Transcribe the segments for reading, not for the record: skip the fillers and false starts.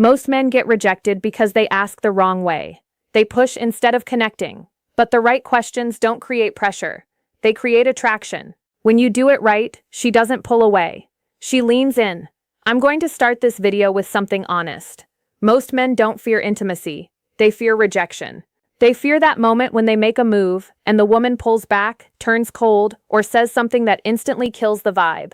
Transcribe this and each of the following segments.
Most men get rejected because they ask the wrong way. They push instead of connecting. But the right questions don't create pressure. They create attraction. When you do it right, she doesn't pull away. She leans in. I'm going to start this video with something honest. Most men don't fear intimacy. They fear rejection. They fear that moment when they make a move and the woman pulls back, turns cold, or says something that instantly kills the vibe.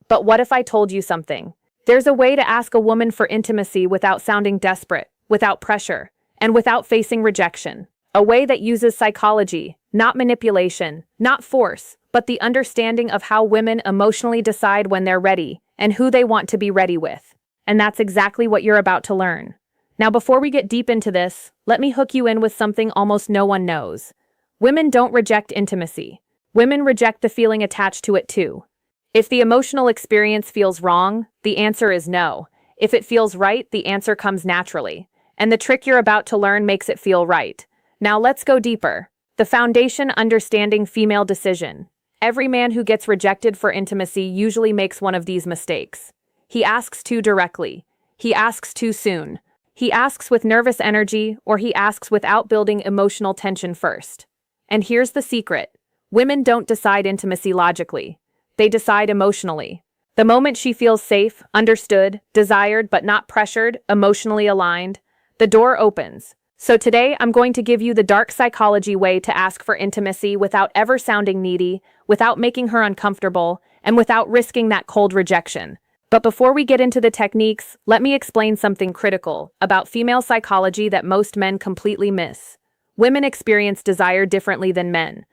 But what if I told you something? There's a way to ask a woman for intimacy without sounding desperate, without pressure, and without facing rejection. A way that uses psychology, not manipulation, not force, but the understanding of how women emotionally decide when they're ready and who they want to be ready with. And that's exactly what you're about to learn. Now, before we get deep into this, let me hook you in with something almost no one knows. Women don't reject intimacy. Women reject the feeling attached to it too. If the emotional experience feels wrong, the answer is no. If it feels right, the answer comes naturally. And the trick you're about to learn makes it feel right. Now let's go deeper. The foundation: understanding female decision. Every man who gets rejected for intimacy usually makes one of these mistakes. He asks too directly. He asks too soon. He asks with nervous energy, or he asks without building emotional tension first. And here's the secret. Women don't decide intimacy logically. They decide emotionally. The moment she feels safe, understood, desired but not pressured, emotionally aligned, the door opens. So today, I'm going to give you the dark psychology way to ask for intimacy without ever sounding needy, without making her uncomfortable, and without risking that cold rejection. But before we get into the techniques, let me explain something critical about female psychology that most men completely miss. Women experience desire differently than men.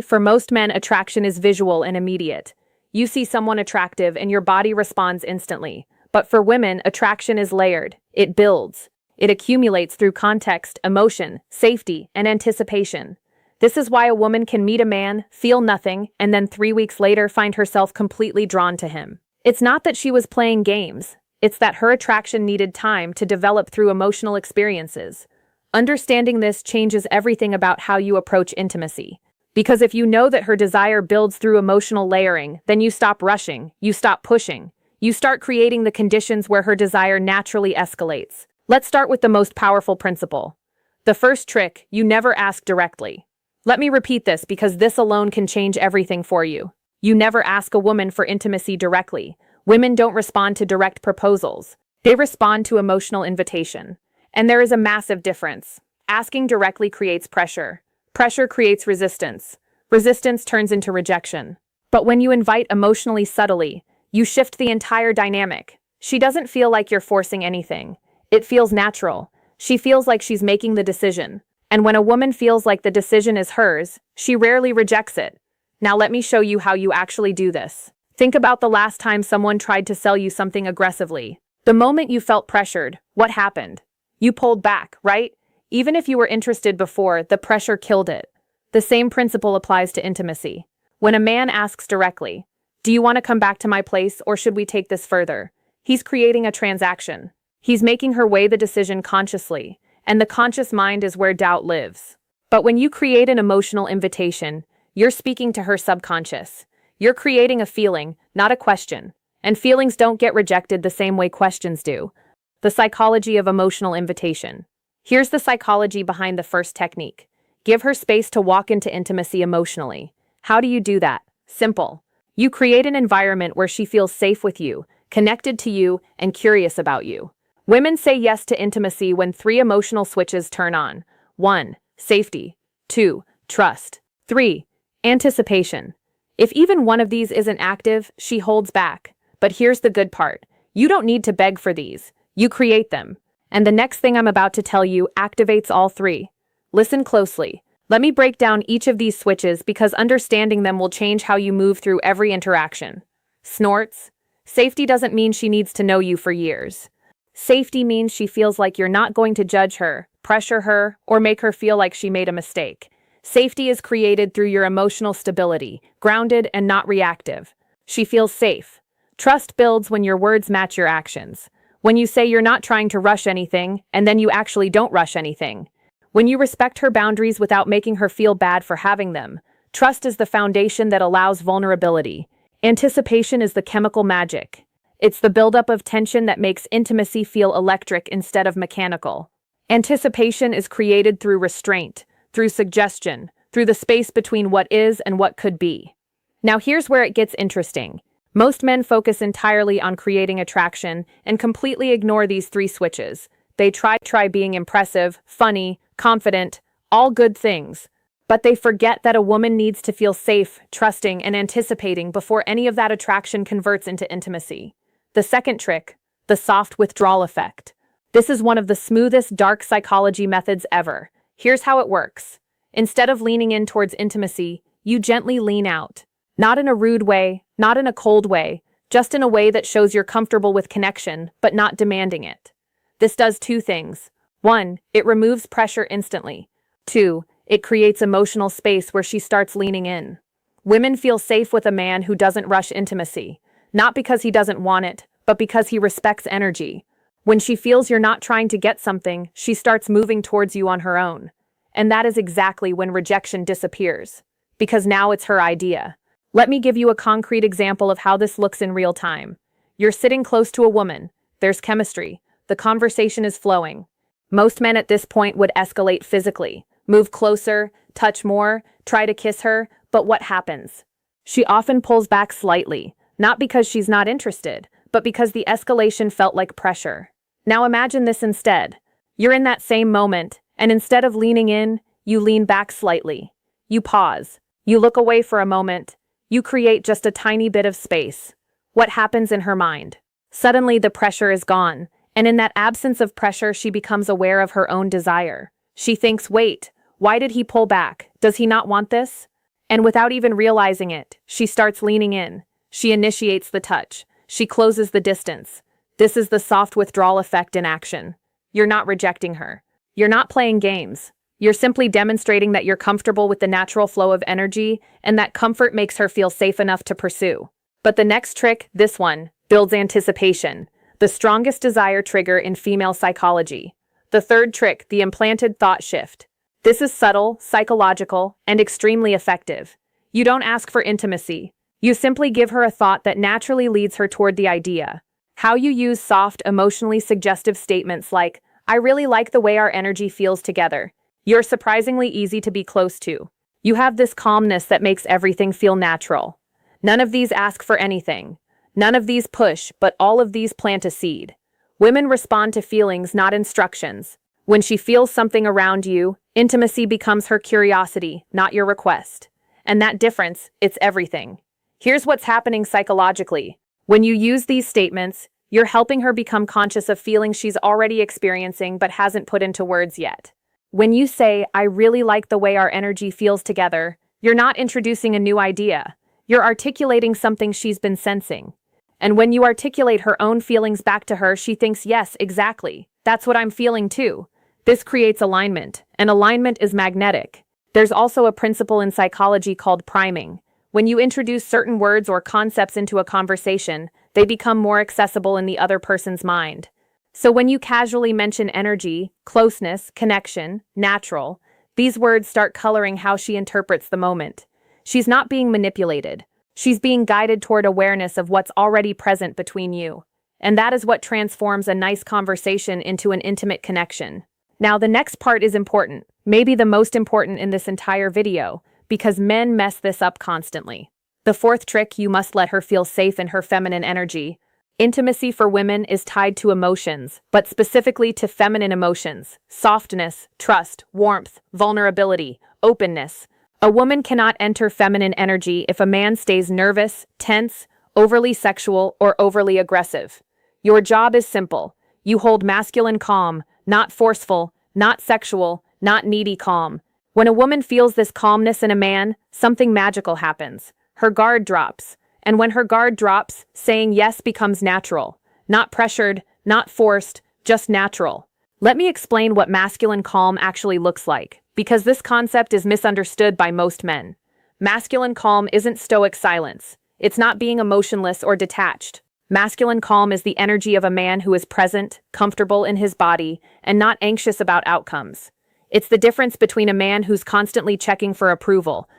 For most men, attraction is visual and immediate. You see someone attractive and your body responds instantly. But for women, attraction is layered. It builds. It accumulates through context, emotion, safety, and anticipation. This is why a woman can meet a man, feel nothing, and then 3 weeks later find herself completely drawn to him. It's not that she was playing games. It's that her attraction needed time to develop through emotional experiences. Understanding this changes everything about how you approach intimacy. Because if you know that her desire builds through emotional layering, then you stop rushing, you stop pushing. You start creating the conditions where her desire naturally escalates. Let's start with the most powerful principle. The first trick: you never ask directly. Let me repeat this because this alone can change everything for you. You never ask a woman for intimacy directly. Women don't respond to direct proposals. They respond to emotional invitation. And there is a massive difference. Asking directly creates pressure. Pressure creates resistance. Resistance turns into rejection. But when you invite emotionally subtly, you shift the entire dynamic. She doesn't feel like you're forcing anything. It feels natural. She feels like she's making the decision. And when a woman feels like the decision is hers, she rarely rejects it. Now let me show you how you actually do this. Think about the last time someone tried to sell you something aggressively. The moment you felt pressured, what happened? You pulled back, right? Even if you were interested before, the pressure killed it. The same principle applies to intimacy. When a man asks directly, "Do you want to come back to my place or should we take this further?" He's creating a transaction. He's making her weigh the decision consciously, and the conscious mind is where doubt lives. But when you create an emotional invitation, you're speaking to her subconscious. You're creating a feeling, not a question. And feelings don't get rejected the same way questions do. The psychology of emotional invitation. Here's the psychology behind the first technique. Give her space to walk into intimacy emotionally. How do you do that? Simple. You create an environment where she feels safe with you, connected to you, and curious about you. Women say yes to intimacy when 3 emotional switches turn on. 1. Safety. 2. Trust. 3. Anticipation. If even one of these isn't active, she holds back. But here's the good part. You don't need to beg for these. You create them. And the next thing I'm about to tell you activates all 3. Listen closely. Let me break down each of these switches because understanding them will change how you move through every interaction. Snorts. Safety doesn't mean she needs to know you for years. Safety means she feels like you're not going to judge her, pressure her, or make her feel like she made a mistake. Safety is created through your emotional stability, grounded and not reactive. She feels safe. Trust builds when your words match your actions. When you say you're not trying to rush anything, and then you actually don't rush anything. When you respect her boundaries without making her feel bad for having them. Trust is the foundation that allows vulnerability. Anticipation is the chemical magic. It's the buildup of tension that makes intimacy feel electric instead of mechanical. Anticipation is created through restraint, through suggestion, through the space between what is and what could be. Now here's where it gets interesting. Most men focus entirely on creating attraction and completely ignore these three switches. They try being impressive, funny, confident, all good things. But they forget that a woman needs to feel safe, trusting, and anticipating before any of that attraction converts into intimacy. The second trick, the soft withdrawal effect. This is one of the smoothest dark psychology methods ever. Here's how it works. Instead of leaning in towards intimacy, you gently lean out. Not in a rude way, not in a cold way, just in a way that shows you're comfortable with connection, but not demanding it. This does two things. 1, it removes pressure instantly. 2, it creates emotional space where she starts leaning in. Women feel safe with a man who doesn't rush intimacy, not because he doesn't want it, but because he respects energy. When she feels you're not trying to get something, she starts moving towards you on her own. And that is exactly when rejection disappears. Because now it's her idea. Let me give you a concrete example of how this looks in real time. You're sitting close to a woman. There's chemistry. The conversation is flowing. Most men at this point would escalate physically. Move closer, touch more, try to kiss her, but what happens? She often pulls back slightly, not because she's not interested, but because the escalation felt like pressure. Now imagine this instead. You're in that same moment, and instead of leaning in, you lean back slightly. You pause. You look away for a moment. You create just a tiny bit of space. What happens in her mind? Suddenly the pressure is gone, and in that absence of pressure she becomes aware of her own desire. She thinks, wait, why did he pull back? Does he not want this? And without even realizing it, she starts leaning in. She initiates the touch. She closes the distance. This is the soft withdrawal effect in action. You're not rejecting her. You're not playing games. You're simply demonstrating that you're comfortable with the natural flow of energy, and that comfort makes her feel safe enough to pursue. But the next trick, this one, builds anticipation, the strongest desire trigger in female psychology. The third trick, the implanted thought shift. This is subtle, psychological, and extremely effective. You don't ask for intimacy. You simply give her a thought that naturally leads her toward the idea. How you use soft, emotionally suggestive statements like, I really like the way our energy feels together. You're surprisingly easy to be close to. You have this calmness that makes everything feel natural. None of these ask for anything. None of these push, but all of these plant a seed. Women respond to feelings, not instructions. When she feels something around you, intimacy becomes her curiosity, not your request. And that difference, it's everything. Here's what's happening psychologically. When you use these statements, you're helping her become conscious of feelings she's already experiencing but hasn't put into words yet. When you say, I really like the way our energy feels together, you're not introducing a new idea. You're articulating something she's been sensing. And when you articulate her own feelings back to her, she thinks, yes, exactly. That's what I'm feeling too. This creates alignment, and alignment is magnetic. There's also a principle in psychology called priming. When you introduce certain words or concepts into a conversation, they become more accessible in the other person's mind. So when you casually mention energy, closeness, connection, natural, these words start coloring how she interprets the moment. She's not being manipulated. She's being guided toward awareness of what's already present between you. And that is what transforms a nice conversation into an intimate connection. Now, the next part is important, maybe the most important in this entire video, because men mess this up constantly. The fourth trick, you must let her feel safe in her feminine energy. Intimacy for women is tied to emotions, but specifically to feminine emotions: softness, trust, warmth, vulnerability, openness. A woman cannot enter feminine energy if a man stays nervous, tense, overly sexual, or overly aggressive. Your job is simple. You hold masculine calm, not forceful, not sexual, not needy calm. When a woman feels this calmness in a man, something magical happens. Her guard drops. And when her guard drops, saying yes becomes natural. Not pressured, not forced, just natural. Let me explain what masculine calm actually looks like, because this concept is misunderstood by most men. Masculine calm isn't stoic silence. It's not being emotionless or detached. Masculine calm is the energy of a man who is present, comfortable in his body, and not anxious about outcomes. It's the difference between a man who's constantly checking for approval.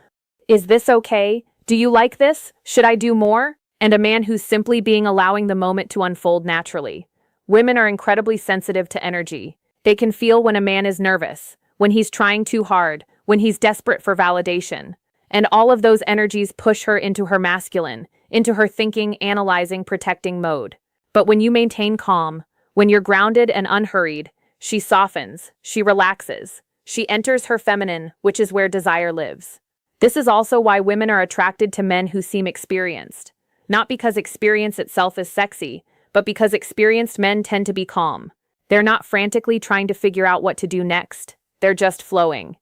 Is this okay? Do you like this? Should I do more? and a man who's simply being allowing the moment to unfold naturally. Women are incredibly sensitive to energy. They can feel when a man is nervous, when he's trying too hard, when he's desperate for validation. And all of those energies push her into her masculine, into her thinking, analyzing, protecting mode. But when you maintain calm, when you're grounded and unhurried, she softens, she relaxes, she enters her feminine, which is where desire lives. This is also why women are attracted to men who seem experienced. Not because experience itself is sexy, but because experienced men tend to be calm. They're not frantically trying to figure out what to do next. They're just flowing.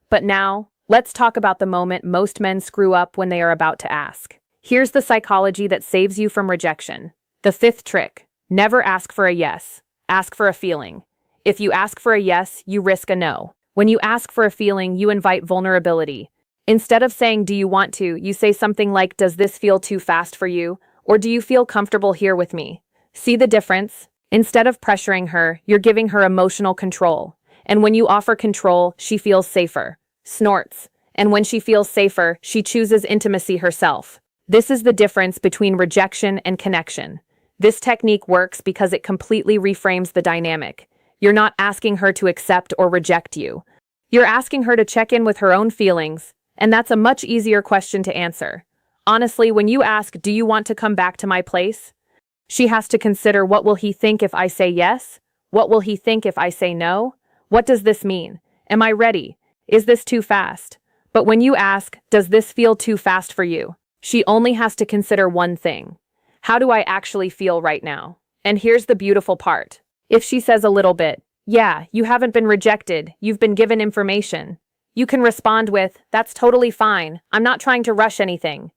But now, let's talk about the moment most men screw up when they are about to ask. Here's the psychology that saves you from rejection. The fifth trick: never ask for a yes. Ask for a feeling. If you ask for a yes, you risk a no. When you ask for a feeling, you invite vulnerability. Instead of saying, "Do you want to?" you say something like, "Does this feel too fast for you?" Or "Do you feel comfortable here with me?" See the difference? Instead of pressuring her, you're giving her emotional control. And when you offer control, she feels safer. Snorts. And when she feels safer, she chooses intimacy herself. This is the difference between rejection and connection. This technique works because it completely reframes the dynamic. You're not asking her to accept or reject you. You're asking her to check in with her own feelings, and that's a much easier question to answer. Honestly, when you ask, "Do you want to come back to my place?" she has to consider, what will he think if I say yes? What will he think if I say no? What does this mean? Am I ready? Is this too fast? But when you ask, "Does this feel too fast for you?" she only has to consider one thing. How do I actually feel right now? And here's the beautiful part. If she says a little bit, "Yeah, you haven't been rejected, you've been given information," you can respond with, "That's totally fine. I'm not trying to rush anything.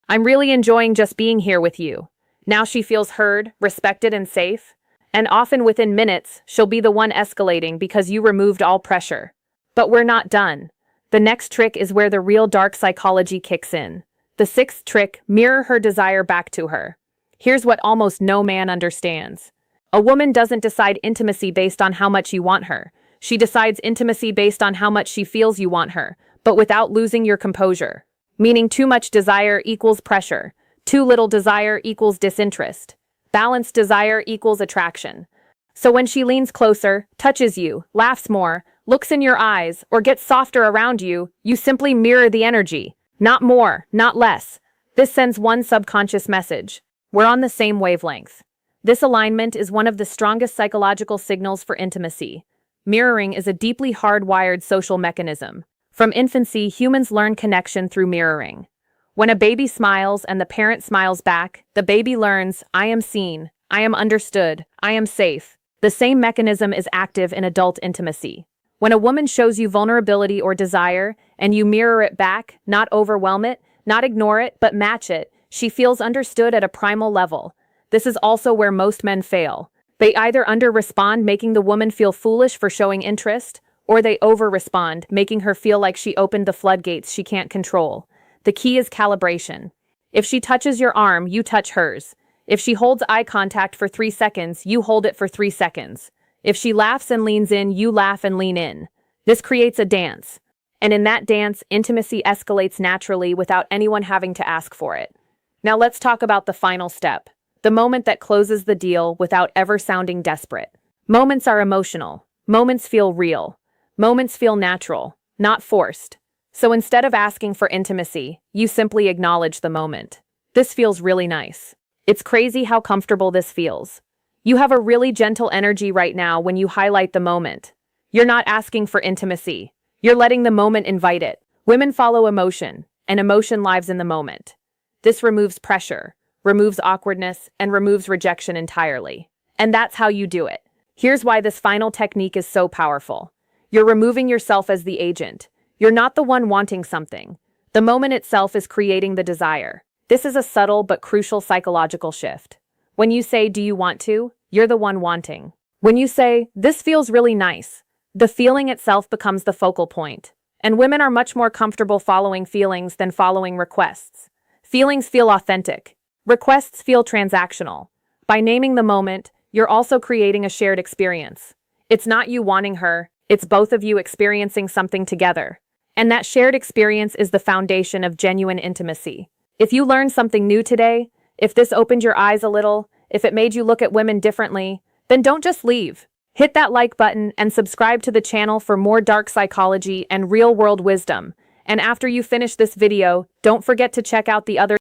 I'm really enjoying just being here with you." Now she feels heard, respected, and safe. And often within minutes, she'll be the one escalating because you removed all pressure. But we're not done. The next trick is where the real dark psychology kicks in. The sixth trick: mirror her desire back to her. Here's what almost no man understands. A woman doesn't decide intimacy based on how much you want her. She decides intimacy based on how much she feels you want her, but without losing your composure. Meaning too much desire equals pressure. Too little desire equals disinterest. Balanced desire equals attraction. So when she leans closer, touches you, laughs more, looks in your eyes, or gets softer around you, you simply mirror the energy. Not more, not less. This sends one subconscious message: we're on the same wavelength. This alignment is one of the strongest psychological signals for intimacy. Mirroring is a deeply hardwired social mechanism. From infancy, humans learn connection through mirroring. When a baby smiles and the parent smiles back, the baby learns, "I am seen, I am understood, I am safe." The same mechanism is active in adult intimacy. When a woman shows you vulnerability or desire, and you mirror it back, not overwhelm it, not ignore it, but match it, she feels understood at a primal level. This is also where most men fail. They either under-respond, making the woman feel foolish for showing interest, or they over-respond, making her feel like she opened the floodgates she can't control. The key is calibration. If she touches your arm, you touch hers. If she holds eye contact for 3 seconds, you hold it for 3 seconds. If she laughs and leans in, you laugh and lean in. This creates a dance. And in that dance, intimacy escalates naturally without anyone having to ask for it. Now let's talk about the final step. The moment that closes the deal without ever sounding desperate. Moments are emotional. Moments feel real. Moments feel natural, not forced. So instead of asking for intimacy, you simply acknowledge the moment. This feels really nice. It's crazy how comfortable this feels. You have a really gentle energy right now when you highlight the moment. You're not asking for intimacy. You're letting the moment invite it. Women follow emotion, and emotion lives in the moment. This removes pressure, removes awkwardness, and removes rejection entirely. And that's how you do it. Here's why this final technique is so powerful. You're removing yourself as the agent. You're not the one wanting something. The moment itself is creating the desire. This is a subtle but crucial psychological shift. When you say, "Do you want to?" you're the one wanting. When you say, "This feels really nice," the feeling itself becomes the focal point. And women are much more comfortable following feelings than following requests. Feelings feel authentic. Requests feel transactional. By naming the moment, you're also creating a shared experience. It's not you wanting her, it's both of you experiencing something together. And that shared experience is the foundation of genuine intimacy. If you learned something new today, If this opened your eyes a little, if it made you look at women differently, then don't just leave. Hit that like button and subscribe to the channel for more dark psychology and real-world wisdom. And after you finish this video, don't forget to check out the other